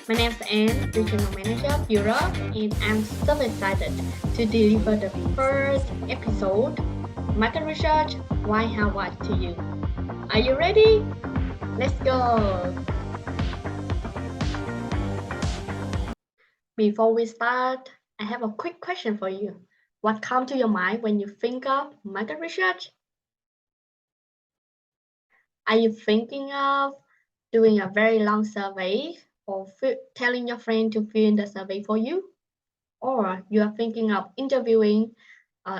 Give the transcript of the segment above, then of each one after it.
My name is Anne, Regional Manager of Europe, and I'm so excited to deliver the first episode, Market Research, Why, How, What to you. Are you ready? Let's go! Before we start, I have a quick question for you. What comes to your mind when you think of market research? Are you thinking of doing a very long survey or telling your friend to fill in the survey for you? Or you are thinking of interviewing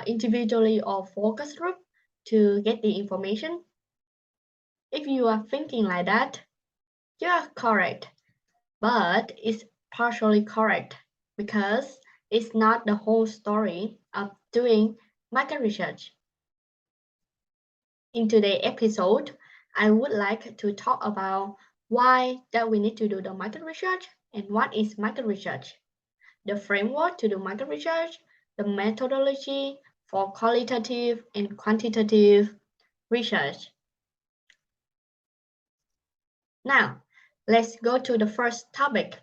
individually or focus group to get the information? If you are thinking like that, you are correct, but it's partially correct because it's not the whole story of doing market research. In today's episode, I would like to talk about why that we need to do the market research and what is market research, the framework to do market research, the methodology for qualitative and quantitative research. Now, let's go to the first topic,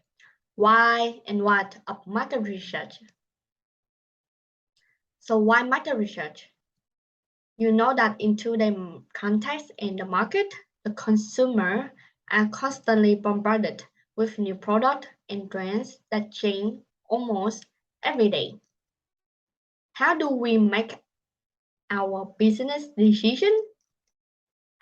why and what of market research. So why market research? You know that in today's context in the market, the consumer are constantly bombarded with new products and trends that change almost every day. How do we make our business decision?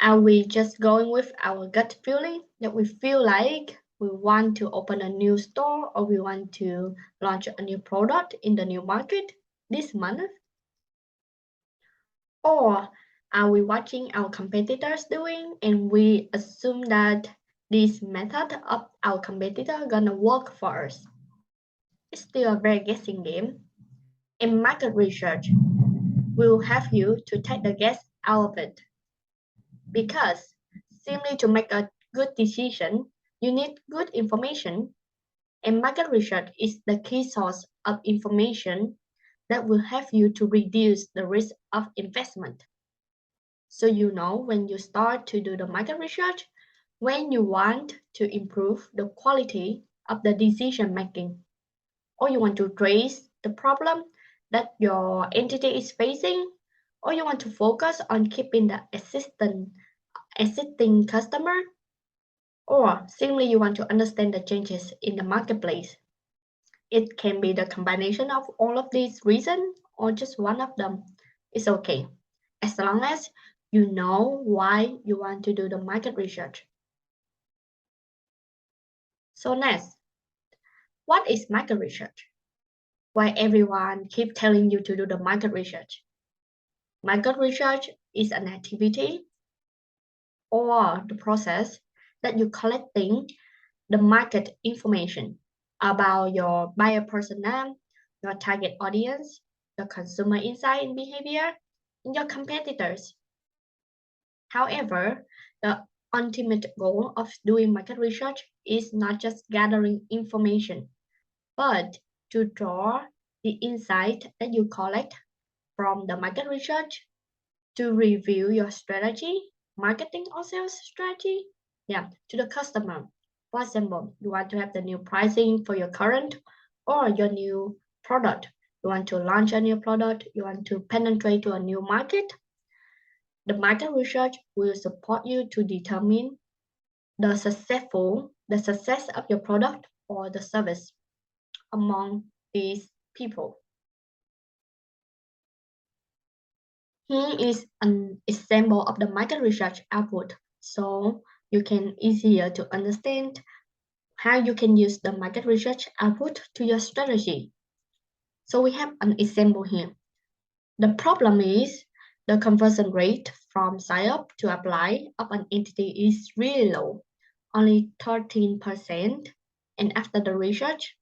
Are we just going with our gut feeling that we feel like we want to open a new store or we want to launch a new product in the new market this month? Or are we watching our competitors doing and we assume that this method of our competitor gonna work for us? It's still a very guessing game. In market research, we'll have you to take the guess out of it. Because simply to make a good decision, you need good information, and market research is the key source of information that will help you to reduce the risk of investment. So you know when you start to do the market research, when you want to improve the quality of the decision making, or you want to trace the problem that your entity is facing, or you want to focus on keeping the existing customer, or simply you want to understand the changes in the marketplace. It can be the combination of all of these reasons or just one of them. It's okay, as long as you know why you want to do the market research. So next, what is market research? Why everyone keep telling you to do the market research? Market research is an activity or the process that you're collecting the market information about your buyer persona, your target audience, your consumer insight and behavior, and your competitors. However, the ultimate goal of doing market research is not just gathering information, but to draw the insight that you collect from the market research to review your strategy, marketing or sales strategy, to the customer. For example, you want to have the new pricing for your current or your new product. You want to launch a new product, you want to penetrate to a new market. The market research will support you to determine the success of your product or the service among these people. Here is an example of the market research output, so you can easier to understand how you can use the market research output to your strategy. So we have an example here. The problem is the conversion rate from sign up to apply of an entity is really low, only 13%. And after the research,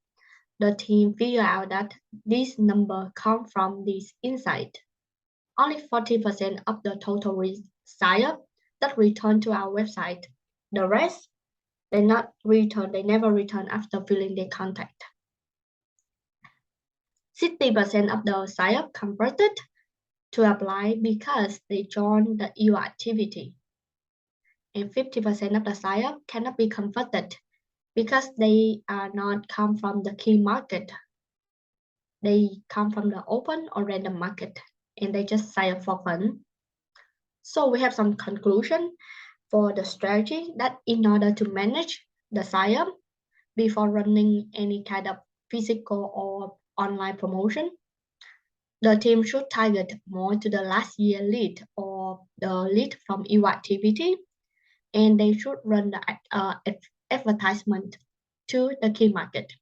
the team figure out that this number come from this insight. Only 40% of the total sign up that return to our website. The rest, they never return after filling their contact. 60% of the sign up converted to apply because they joined the EU activity. And 50% of the sign up cannot be converted because they are not come from the key market. They come from the open or random market and they just sign for fun. So we have some conclusion for the strategy that in order to manage the sign before running any kind of physical or online promotion, the team should target more to the last year lead or the lead from EO activity, and they should run the advertisement to the key market.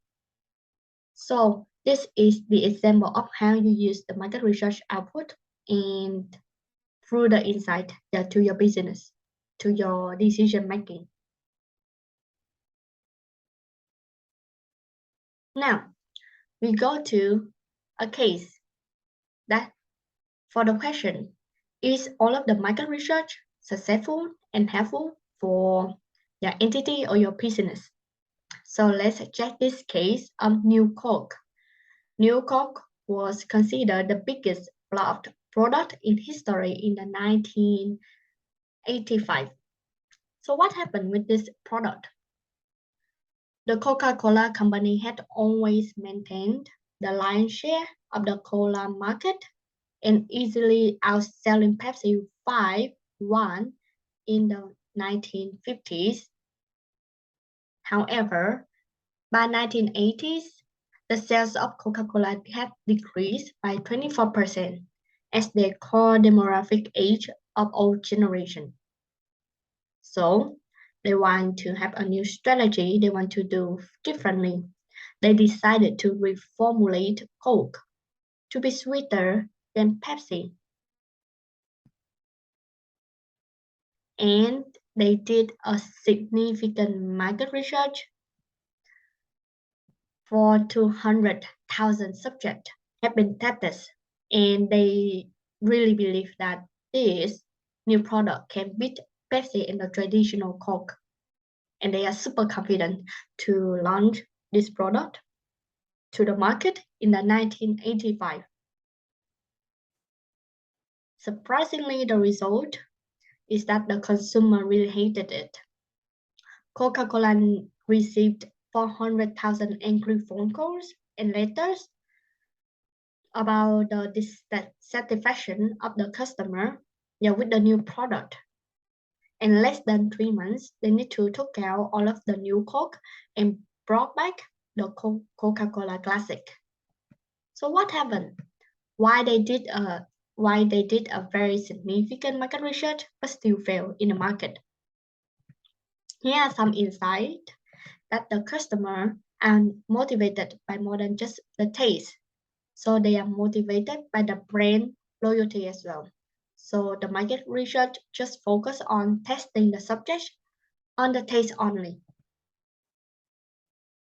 So this is the example of how you use the market research output and through the insight to your business, to your decision making. Now we go to a case that for the question, is all of the market research successful and helpful for your entity or your business? So let's check this case of New Coke. New Coke was considered the biggest flopped product in history in the 1985. So what happened with this product? The Coca-Cola company had always maintained the lion's share of the cola market and easily outselling Pepsi 5-1 in the 1950s. However, by 1980s, the sales of Coca-Cola had decreased by 24% as their core demographic age of old generation. So they want to have a new strategy, they want to do differently. They decided to reformulate Coke to be sweeter than Pepsi. And they did a significant market research for 200,000 subjects have been tested, and they really believe that this new product can beat Pepsi and the traditional Coke. And they are super confident to launch this product to the market in the 1985. Surprisingly, the result is that the consumer really hated it. Coca-Cola received 400,000 angry phone calls and letters about the dissatisfaction of the customer with the new product. In less than 3 months, they need to take out all of the new Coke and brought back the Coca-Cola Classic. So what happened? Why they did a very significant market research but still failed in the market? Here are some insight that the customer are motivated by more than just the taste. So they are motivated by the brand loyalty as well. So the market research just focus on testing the subject on the taste only.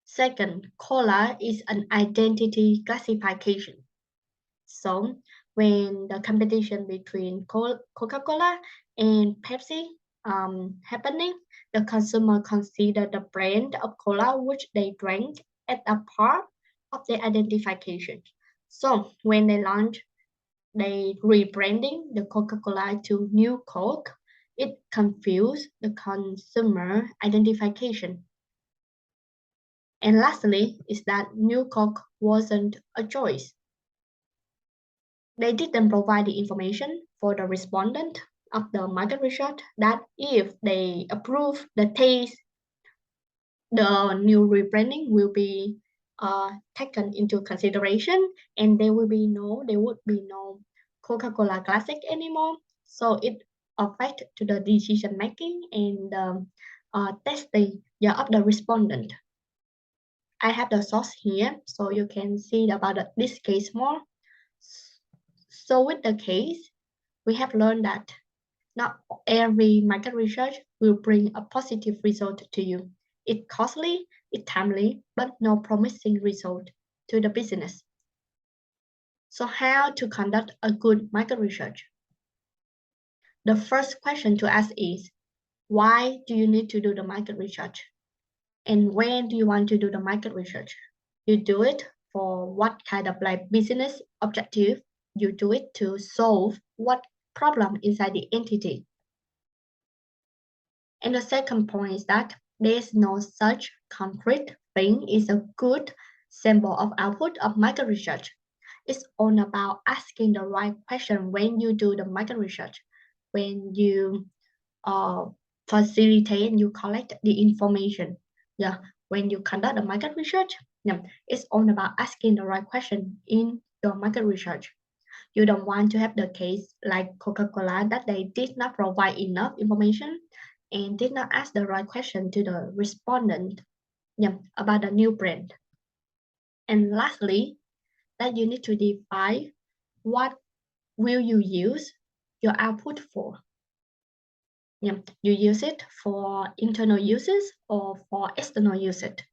Second, cola is an identity classification. So when the competition between Coca-Cola and Pepsi happening, the consumer consider the brand of cola which they drank as a part of their identification. So when they launch, they rebranding the Coca-Cola to New Coke, it confused the consumer identification. And lastly is that New Coke wasn't a choice. They didn't provide the information for the respondent of the market research that if they approve the taste, the new rebranding will be taken into consideration, and there would be no Coca-Cola Classic anymore. So it affect to the decision making and testing of the respondent. I have the source here, so you can see about this case more. So with the case, we have learned that not every market research will bring a positive result to you. It's costly, it's timely, but no promising result to the business. So how to conduct a good market research? The first question to ask is, why do you need to do the market research? And when do you want to do the market research? You do it for what kind of business objective? You do it to solve what problem inside the entity. And the second point is that There's no such concrete thing is a good sample of output of market research. It's all about asking the right question when you do the market research, when you uh, facilitate and you collect the information. Yeah, when you conduct the market research, yeah, it's all about asking the right question in your market research. You don't want to have the case like Coca-Cola that they did not provide enough information and did not ask the right question to the respondent, yeah, about the new brand. And lastly, that you need to define what will you use your output for. Yeah, you use it for internal uses or for external usage.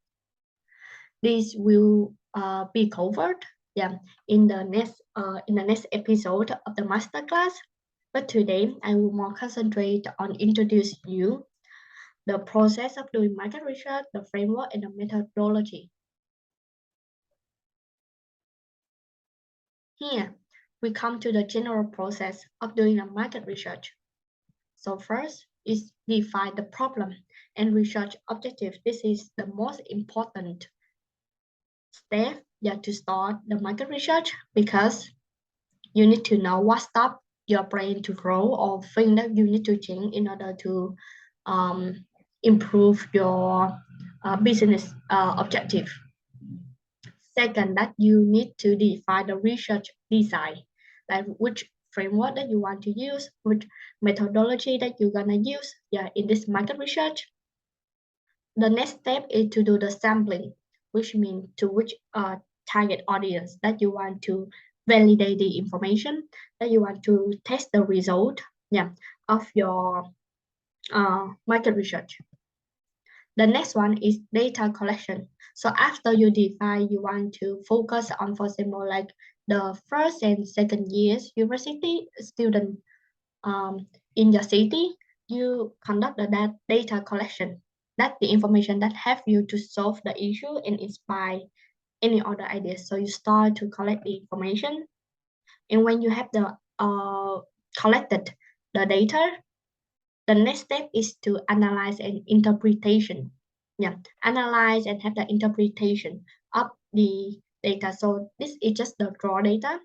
This will be covered, yeah, in the next episode of the masterclass. But today I will more concentrate on introduce you the process of doing market research, the framework, and the methodology. Here we come to the general process of doing a market research. So first is define the problem and research objective. This is the most important step, yeah, to start the market research because you need to know what stop your brain to grow or thing that you need to change in order to um, improve your business objective. Second, that you need to define the research design, like which framework that you want to use, which methodology that you're gonna use, yeah, in this market research. The next step is to do the sampling, which means to which target audience that you want to validate the information, that you want to test the result, yeah, of your market research. The next one is data collection. So after you define, you want to focus on, for example, like the first and second years university student in your city, you conduct that data collection. That's the information that help you to solve the issue and inspire any other ideas. So you start to collect the information, and when you have the collected the data, the next step is to analyze and interpretation. Yeah, analyze and have the interpretation of the data. So this is just the raw data.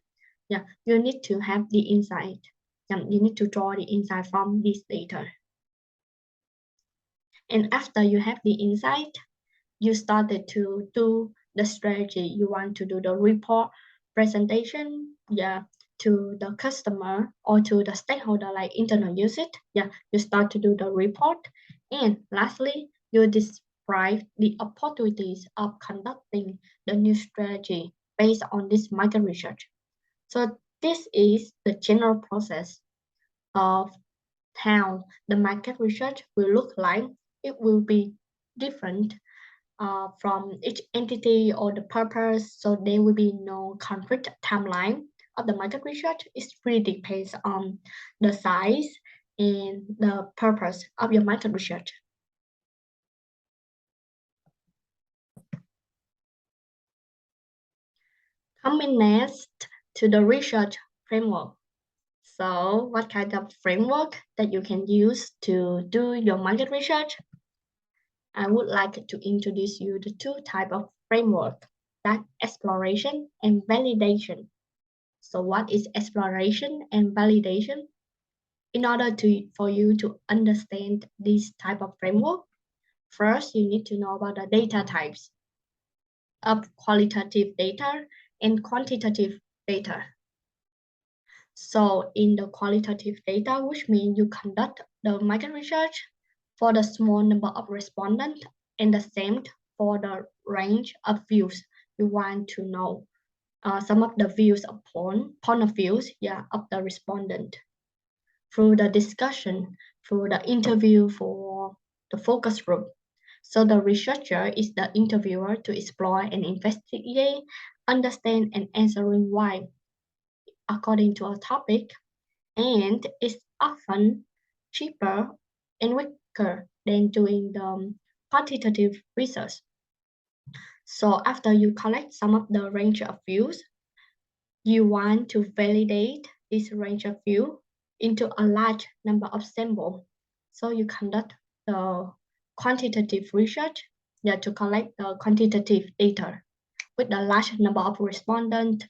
Yeah, you need to have the insight. You need to draw the insight from this data. And after you have the insight, you started to do the strategy. You want to do the report presentation, yeah, to the customer or to the stakeholder like internal usage. Yeah, you start to do the report. And lastly, you describe the opportunities of conducting the new strategy based on this market research. So this is the general process of how the market research will look like. It will be different from each entity or the purpose, so there will be no concrete timeline of the market research. It really depends on the size and the purpose of your market research. Coming next to the research framework. So, what kind of framework that you can use to do your market research? I would like to introduce you the two type of framework, that exploration and validation. So what is exploration and validation? In order for you to understand this type of framework, first you need to know about the data types of qualitative data and quantitative data. So in the qualitative data, which means you conduct the market research for the small number of respondents and the same for the range of views you want to know. Some of the views upon point of views, yeah, of the respondent through the discussion, through the interview for the focus group. So the researcher is the interviewer to explore and investigate, understand and answering why according to a topic, and is often cheaper and quicker than doing the quantitative research. So after you collect some of the range of views, you want to validate this range of view into a large number of samples. So you conduct the quantitative research, to collect the quantitative data with a large number of respondents,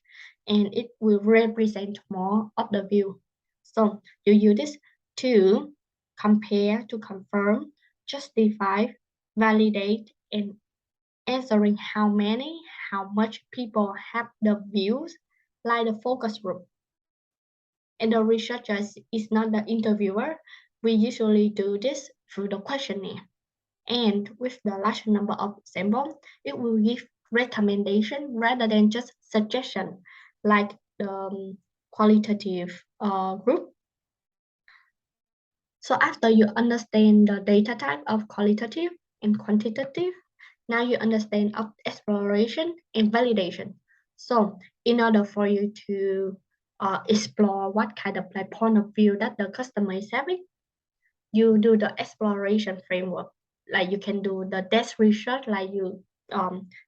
and it will represent more of the view. So you use this to compare, to confirm, justify, validate, and answering how much people have the views, like the focus group. And the researcher is not the interviewer. We usually do this through the questionnaire. And with the large number of samples, it will give recommendation rather than just suggestion, like the qualitative group. So after you understand the data type of qualitative and quantitative, now you understand of exploration and validation. So in order for you to explore what kind of like point of view that the customer is having, you do the exploration framework. Like you can do the desk research,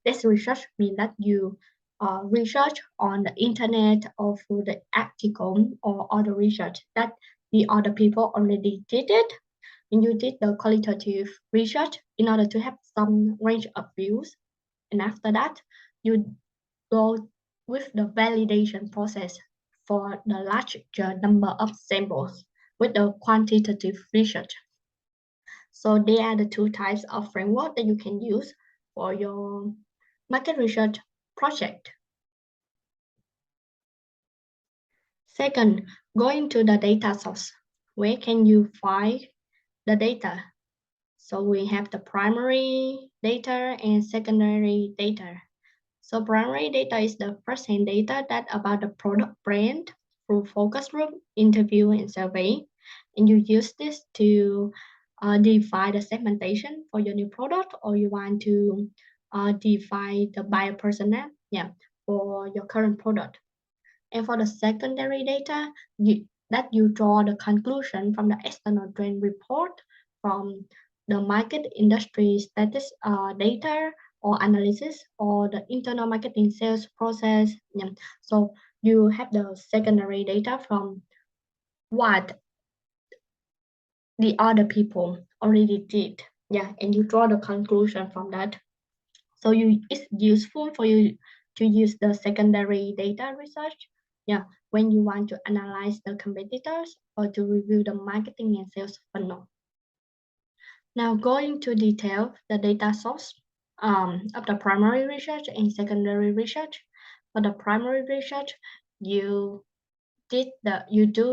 desk research means that you research on the internet or through the article or other research that the other people already did it. And you did the qualitative research in order to have some range of views. And after that, you go with the validation process for the larger number of samples with the quantitative research. So they are the two types of framework that you can use for your market research project. Second, going to the data source. Where can you find the data? So we have the primary data and secondary data. So primary data is the first-hand data that about the product brand through focus group, interview, and survey. And you use this to define the segmentation for your new product, or you want to define the buyer persona, for your current product. And for the secondary data, that you draw the conclusion from the external trend report, from the market industry status data or analysis, or the internal marketing sales process. Yeah. So you have the secondary data from what the other people already did. Yeah, and you draw the conclusion from that. So it's useful for you to use the secondary data research, when you want to analyze the competitors or to review the marketing and sales funnel. Now going to detail the data source of the primary research and secondary research. For the primary research, you do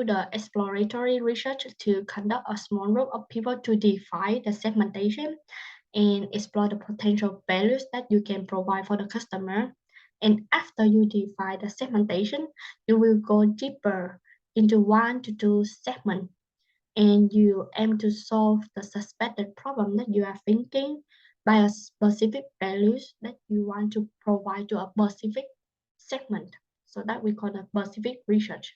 the exploratory research to conduct a small group of people to define the segmentation and explore the potential values that you can provide for the customer. And after you define the segmentation, you will go deeper into 1 to 2 segments, and you aim to solve the suspected problem that you are thinking by a specific values that you want to provide to a specific segment. So that we call the specific research.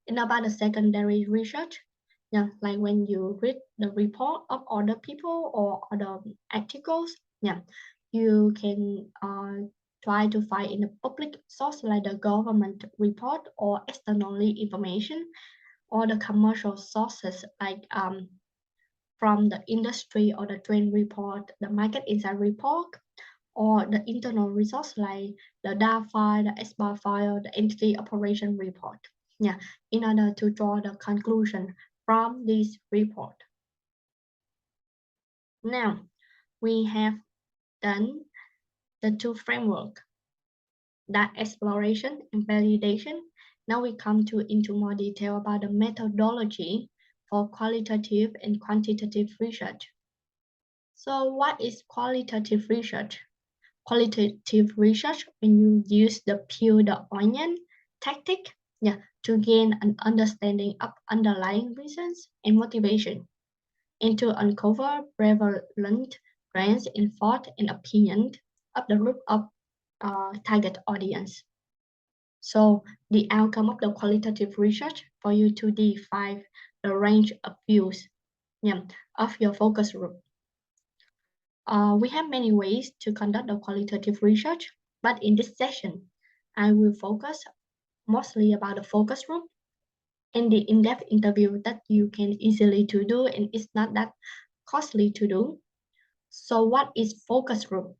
And about the secondary research, like when you read the report of other people or other articles, you can try to find in the public source like the government report or externally information, or the commercial sources like from the industry or the trend report, the market insight report, or the internal resource like the DAR file, the SBAR file, the entity operation report. In order to draw the conclusion from this report. Now, we have done the two framework, that exploration and validation. Now we come into more detail about the methodology for qualitative and quantitative research. So what is qualitative research? Qualitative research, when you use the peel the onion tactic, to gain an understanding of underlying reasons and motivation, and to uncover prevalent trends in thought and opinion of the group of target audience. So the outcome of the qualitative research for you to define the range of views, of your focus group. We have many ways to conduct the qualitative research, but in this session, I will focus mostly about the focus group and the in-depth interview that you can easily to do, and it's not that costly to do. So what is focus group?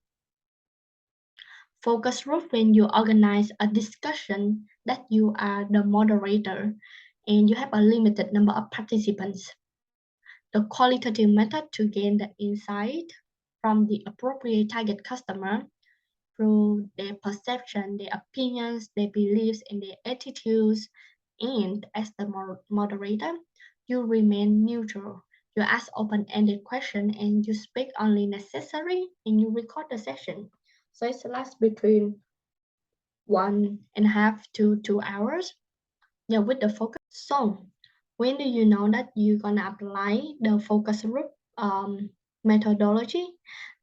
Focus group when you organize a discussion that you are the moderator and you have a limited number of participants. The qualitative method to gain the insight from the appropriate target customer through their perception, their opinions, their beliefs, and their attitudes. And as the moderator, you remain neutral. You ask open-ended questions and you speak only necessary and you record the session. So it lasts between 1.5 to 2 hours. Yeah, with the focus. So when do you know that you're gonna apply the focus group methodology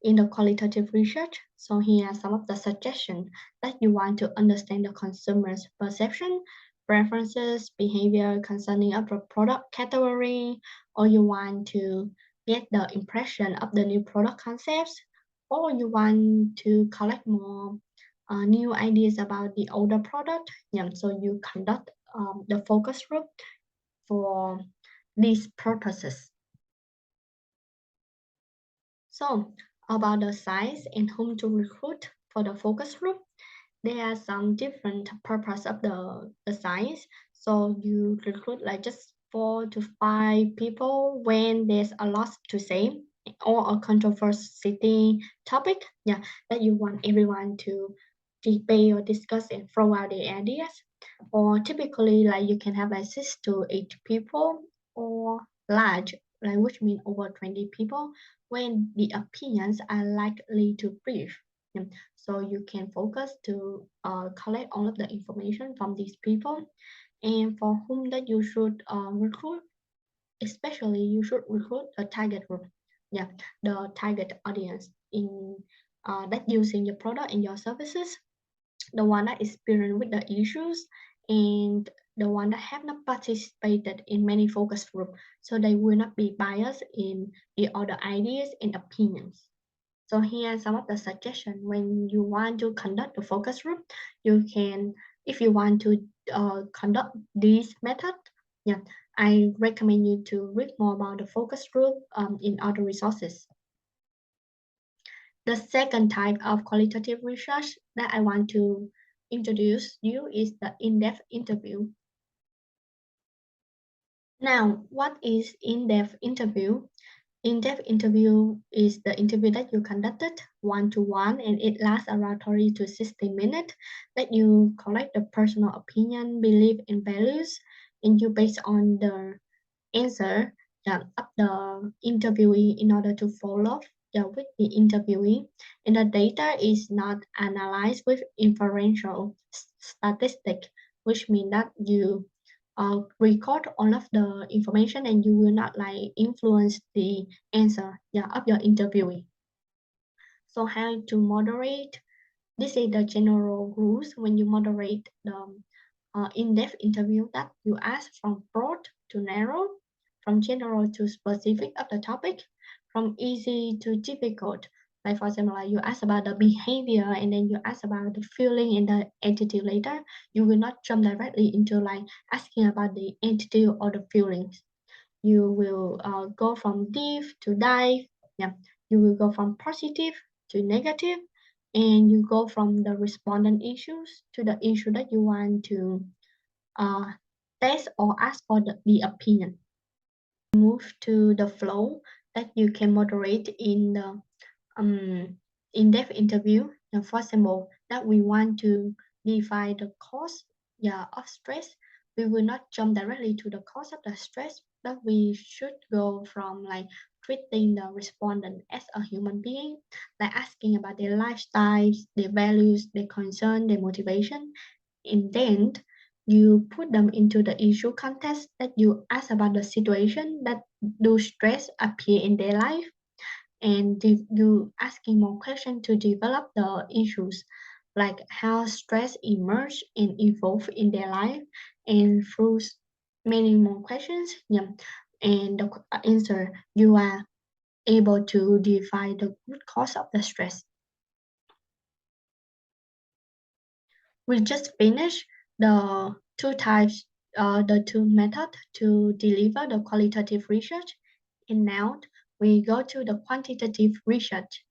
in the qualitative research? So here are some of the suggestions that you want to understand the consumer's perception, preferences, behavior concerning of the product category, or you want to get the impression of the new product concepts, or you want to collect more new ideas about the older product. Yeah, so you conduct the focus group for these purposes. So about the size and whom to recruit for the focus group, there are some different purpose of the size. So you recruit like just 4 to 5 people when there's a lot to say or a controversy topic, yeah, that you want everyone to debate or discuss and throw out their ideas. Or typically like you can have like 6 to 8 people or large, like which means over 20 people when the opinions are likely to brief. So you can focus to collect all of the information from these people and for whom that you should recruit, especially you should recruit a target group. Yeah, the target audience in that using your product and your services, the one that experienced with the issues and the one that have not participated in many focus group, so they will not be biased in the other ideas and opinions. So here are some of the suggestions when you want to conduct a focus group. You can, if you want to conduct this method, yeah, I recommend you to read more about the focus group in other resources. The second type of qualitative research that I want to introduce you is the in-depth interview. Now, what is in-depth interview? In-depth interview is the interview that you conducted one-to-one and it lasts around 30 to 60 minutes that you collect the personal opinion, belief, and values and you based on the answer of the interviewee in order to follow with the interviewee. And the data is not analyzed with inferential statistic, which means that you record all of the information and you will not like influence the answer of your interviewee. So how to moderate? This is the general rules when you moderate the in-depth interview that you ask from broad to narrow, from general to specific of the topic, from easy to difficult. Like for example, like you ask about the behavior and then you ask about the feeling and the attitude later. You will not jump directly into like asking about the attitude or the feelings. You will go from deep to dive. Yeah, you will go from positive to negative, and you go from the respondent issues to the issue that you want to uh, test or ask for the opinion. Move to the flow that you can moderate in the in-depth interview. And for example, that we want to define the cause of stress. We will not jump directly to the cause of the stress, but we should go from like treating the respondent as a human being, like asking about their lifestyles, their values, their concern, their motivation, and then you put them into the issue context that you ask about the situation that do stress appear in their life and you asking more questions to develop the issues like how stress emerge and evolve in their life and through many more questions, yeah, and the answer you are able to define the root cause of the stress. We just finished the two types, the two methods to deliver the qualitative research. And now we go to the quantitative research.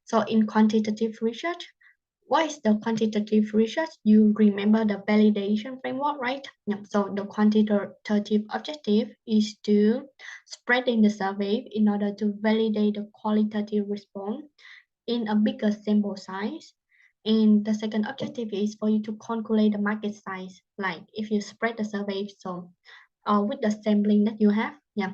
So in quantitative research, what is the quantitative research? You remember the validation framework, right? Yeah. So the quantitative objective is to spreading the survey in order to validate the qualitative response in a bigger sample size. And the second objective is for you to calculate the market size. Like if you spread the survey, so with the sampling that you have, yeah,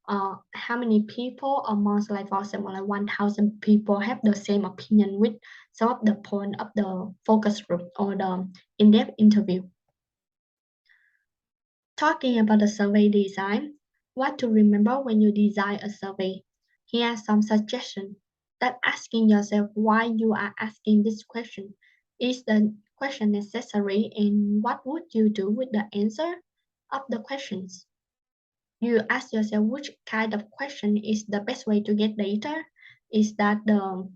how many people amongst, like for example, like 1,000 people have the same opinion with some of the point of the focus group or the in-depth interview. Talking about the survey design, what to remember when you design a survey. Here are some suggestions that asking yourself why you are asking this question. Is the question necessary and what would you do with the answer of the questions? You ask yourself which kind of question is the best way to get data. Is that the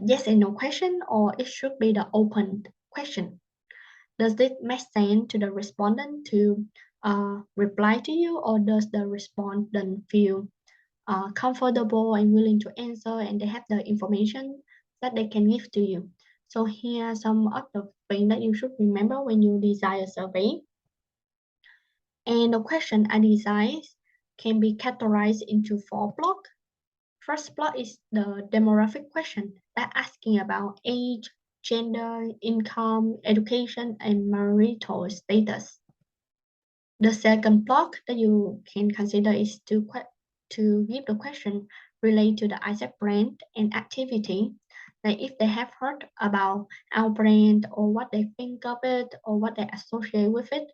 yes and no question, or it should be the open question? Does it make sense to the respondent to reply to you, or does the respondent feel comfortable and willing to answer and they have the information that they can give to you? So here are some of the things that you should remember when you design a survey. And the question I design can be categorized into 4 blocks. First block is the demographic question that asking about age, gender, income, education, and marital status. The second block that you can consider is to give the question related to the Isaac brand and activity. Like if they have heard about our brand or what they think of it or what they associate with it,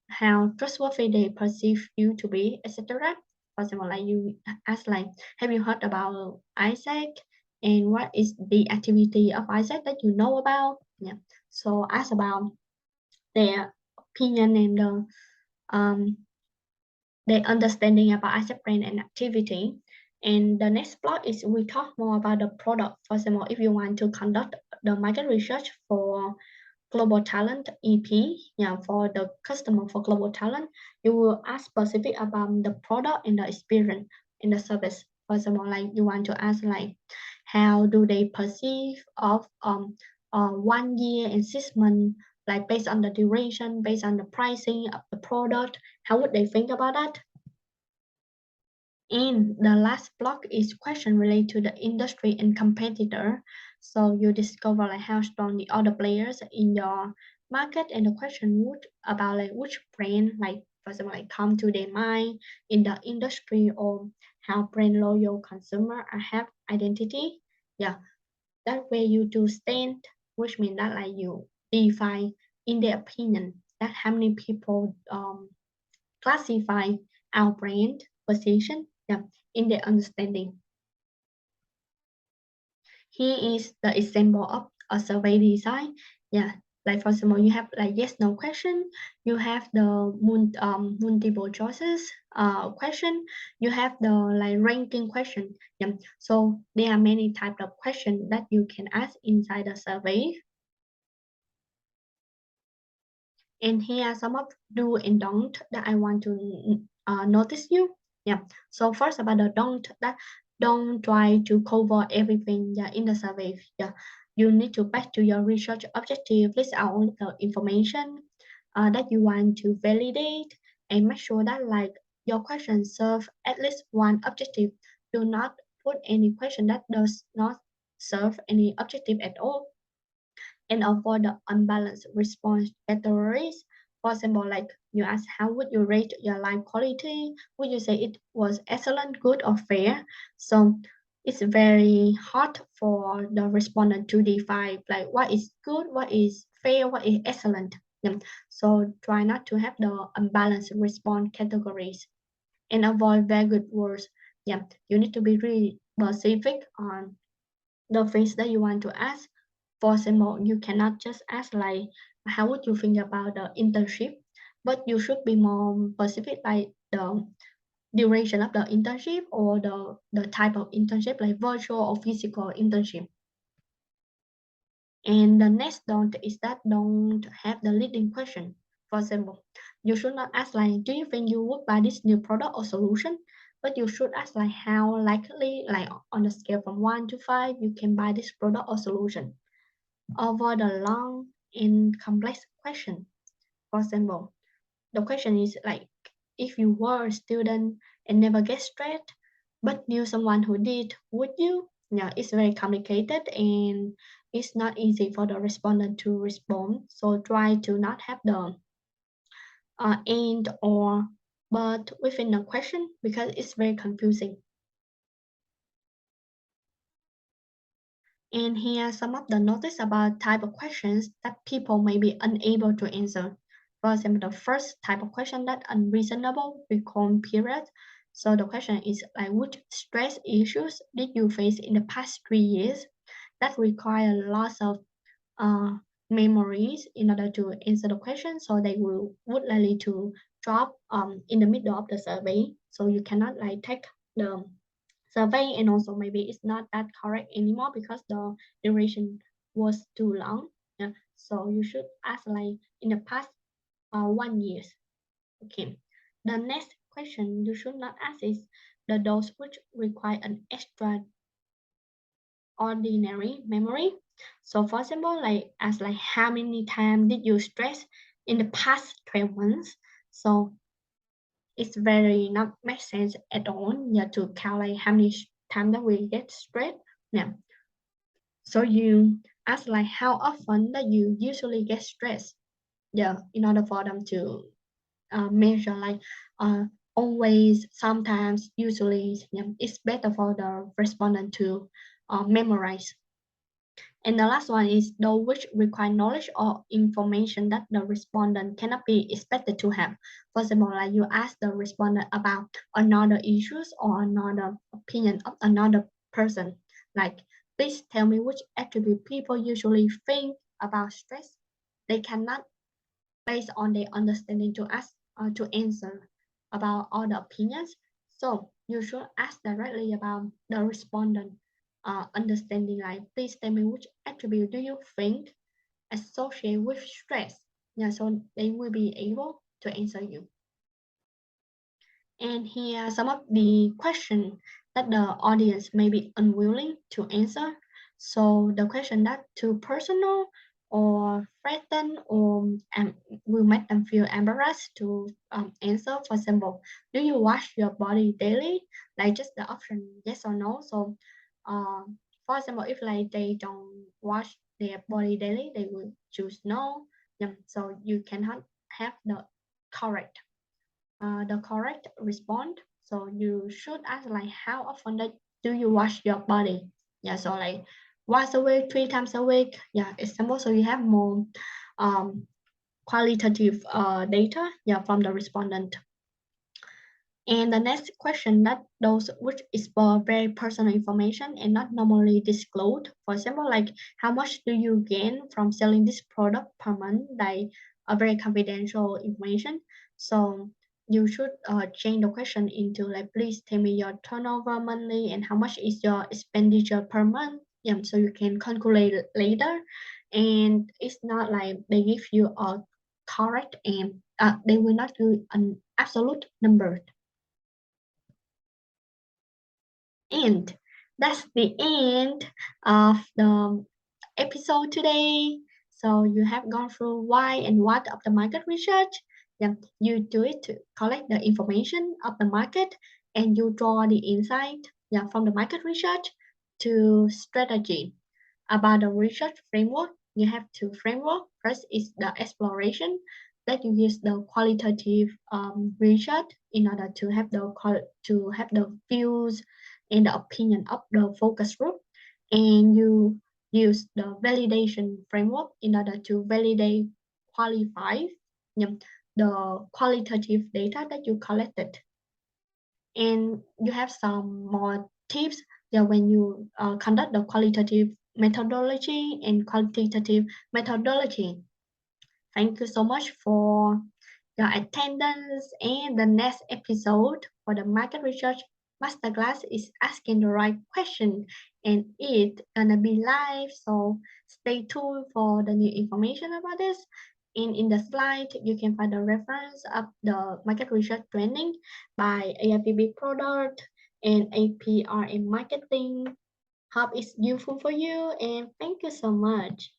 how trustworthy they perceive you to be, etc. For example, like you ask like, have you heard about Isaac and what is the activity of Isaac that you know about? Yeah. So ask about their opinion and um, their understanding about Isaac brand and activity. And the next block is we talk more about the product. For example, if you want to conduct the market research for global talent EP, yeah, for the customer for global talent, you will ask specific about the product and the experience in the service. For example, like you want to ask like, how do they perceive of 1 year and 6 months, like based on the duration, based on the pricing of the product, how would they think about that? And the last block is question related to the industry and competitor. So you discover like how strong the other players in your market, and the question would about like which brand, like for example, like come to their mind in the industry, or how brand loyal consumer have identity. Yeah, that way you do stand, which means that like you define in their opinion that how many people classify our brand position, yeah, in their understanding. Here is the example of a survey design. Yeah, like for example, you have like yes no question, you have the multiple choices question, you have the like ranking question. Yeah. So there are many types of questions that you can ask inside the survey. And here are some of do and don't that I want to notice you. Yeah. So first about the don't, that don't try to cover everything, yeah, in the survey. Yeah. You need to back to your research objective, list out all the information that you want to validate, and make sure that like your questions serve at least one objective. Do not put any question that does not serve any objective at all, and avoid the unbalanced response categories. For example, like you ask, how would you rate your life quality? Would you say it was excellent, good, or fair? So it's very hard for the respondent to define like what is good, what is fair, what is excellent. Yeah. So try not to have the unbalanced response categories and avoid vague words. Yeah, you need to be really specific on the things that you want to ask. For example, you cannot just ask like, how would you think about the internship? But you should be more specific, like the duration of the internship or the type of internship, like virtual or physical internship. And the next don't is that don't have the leading question. For example, you should not ask like, do you think you would buy this new product or solution? But you should ask like how likely, like on a scale from 1 to 5, you can buy this product or solution. Avoid a long and complex question. For example, the question is like, if you were a student and never get stressed, but knew someone who did, would you? Yeah, it's very complicated and it's not easy for the respondent to respond. So try to not have the and or but within the question because it's very confusing. And here are some of the notice about type of questions that people may be unable to answer. For example, the first type of question that unreasonable recall period. So the question is like which stress issues did you face in the past 3 years that require lots of uh, memories in order to answer the question. So they would likely to drop in the middle of the survey. So you cannot like take the survey and also maybe it's not that correct anymore because the duration was too long. Yeah. So you should ask like in the past 1 years. Okay. The next question you should not ask is the those which require an extraordinary memory. So for example, like as like how many times did you stress in the past 12 months? So it's very not make sense at all. You have to calculate how many times that we get stressed. Now, so you ask like how often that you usually get stressed. Yeah, in order for them to measure like uh, always, sometimes, usually. Yeah, it's better for the respondent to memorize. And the last one is those which require knowledge or information that the respondent cannot be expected to have. For example, like you ask the respondent about another issues or another opinion of another person. Like, please tell me which attribute people usually think about stress. They cannot, based on their understanding, to ask to answer about all the opinions. So you should ask directly about the respondent understanding. Like, please tell me which attribute do you think associate with stress? Yeah, so they will be able to answer you. And here are some of the questions that the audience may be unwilling to answer. So the question that too personal or threaten or will make them feel embarrassed to answer. For example, do you wash your body daily? Like just the option yes or no. So for example, if like they don't wash their body daily, they will choose no. Yeah, so you cannot have the correct response. So you should ask like how often that do you wash your body? Yeah, so like once a week, 3 times a week. Yeah, example. So you have more um, qualitative data. Yeah, from the respondent. And the next question that those which is for very personal information and not normally disclosed. For example, like how much do you gain from selling this product per month? Like a very confidential information. So you should change the question into like please tell me your turnover monthly and how much is your expenditure per month. Yeah, so you can calculate it later. And it's not like they give you a correct and they will not give an absolute number. And that's the end of the episode today. So you have gone through why and what of the market research. Yeah, you do it to collect the information of the market and you draw the insight, yeah, from the market research to strategy. About the research framework, you have two framework. First is the exploration that you use the qualitative research in order to have the views and the opinion of the focus group, and you use the validation framework in order to validate, qualify, yeah, the qualitative data that you collected. And you have some more tips that when you conduct the qualitative methodology and quantitative methodology. Thank you so much for your attendance, and the next episode for the market research masterclass is asking the right question and it gonna be live, so stay tuned for the new information about this. And in the slide, you can find a reference of the market research training by AIPB product and APRM marketing. Hope it's useful for you and thank you so much.